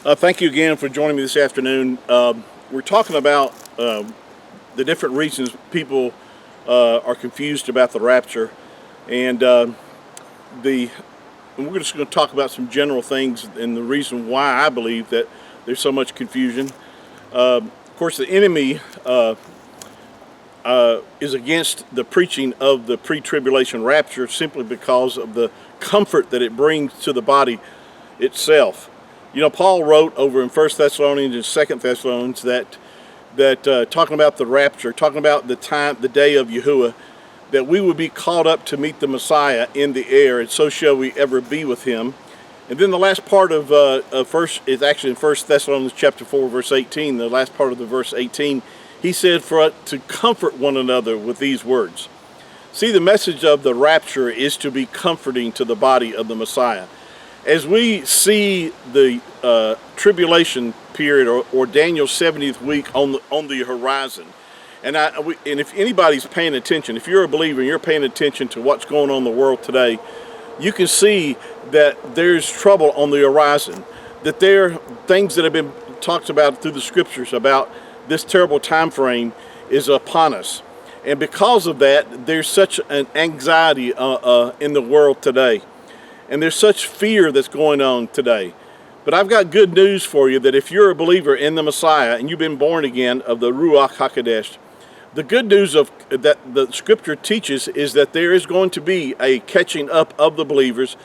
Thank you again for joining me this afternoon. We're talking about the different reasons people are confused about the rapture, and we're just going to talk about some general things and the reason why I believe that there's so much confusion. Of course, the enemy is against the preaching of the pre-tribulation rapture simply because of the comfort that it brings to the body itself. You know, Paul wrote over in 1 Thessalonians and 2 Thessalonians that talking about the rapture, talking about the day of Yahuwah, that we will be caught up to meet the Messiah in the air, and so shall we ever be with him. And then the last part of is actually in 1 Thessalonians chapter 4, verse 18, the last part of the verse 18, he said for us to comfort one another with these words. See, the message of the rapture is to be comforting to the body of the Messiah. As we see the tribulation period or Daniel's 70th week on the horizon, and if anybody's paying attention, if you're a believer and you're paying attention to what's going on in the world today, you can see that there's trouble on the horizon, that there are things that have been talked about through the scriptures about this terrible time frame is upon us. And because of that, there's such an anxiety in the world today. And there's such fear that's going on today. But I've got good news for you, that if you're a believer in the Messiah and you've been born again of the Ruach HaKodesh, the good news of that the scripture teaches is that there is going to be a catching up of the believers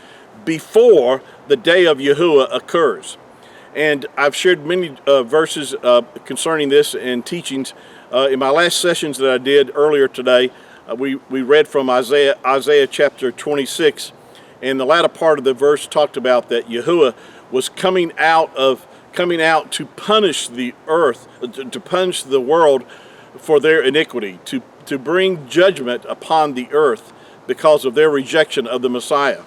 before the day of Yahuwah occurs. And I've shared many verses concerning this and teachings. In my last sessions that I did earlier today, we read from Isaiah chapter 26. And the latter part of the verse talked about that Yahuwah was coming out to punish the earth, to punish the world for their iniquity, to bring judgment upon the earth because of their rejection of the Messiah.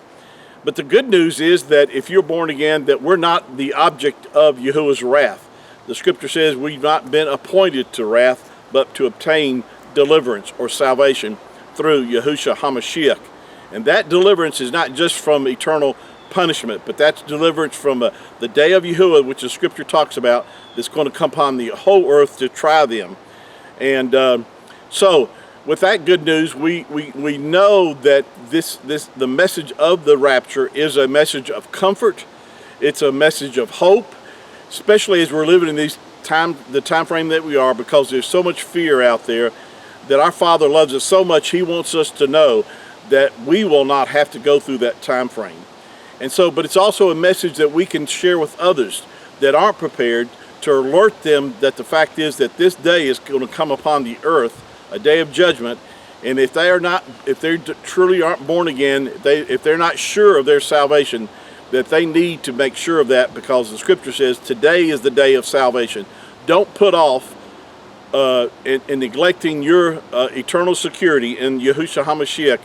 But the good news is that if you're born again, that we're not the object of Yahuwah's wrath. The scripture says we've not been appointed to wrath, but to obtain deliverance or salvation through Yahushua HaMashiach. And that deliverance is not just from eternal punishment, but that's deliverance from the day of Yahuwah, which the scripture talks about, that's going to come upon the whole earth to try them. And so with that good news, we know that the message of the rapture is a message of comfort. It's a message of hope, especially as we're living in the time frame that we are, because there's so much fear out there, that our Father loves us so much, he wants us to know that we will not have to go through that time frame. And so, but it's also a message that we can share with others that aren't prepared, to alert them that the fact is that this day is going to come upon the earth, a day of judgment. And if they truly aren't born again, if they're not sure of their salvation, that they need to make sure of that, because the scripture says today is the day of salvation. Don't put off in neglecting your eternal security in Yahushua HaMashiach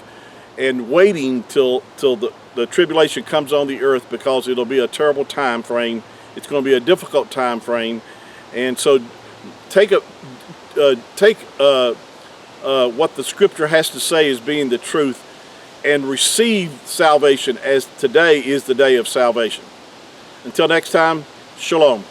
and waiting till the tribulation comes on the earth, because it'll be a terrible time frame. It's going to be a difficult time frame. And so take what the scripture has to say as being the truth, and receive salvation, as today is the day of salvation. Until next time, shalom.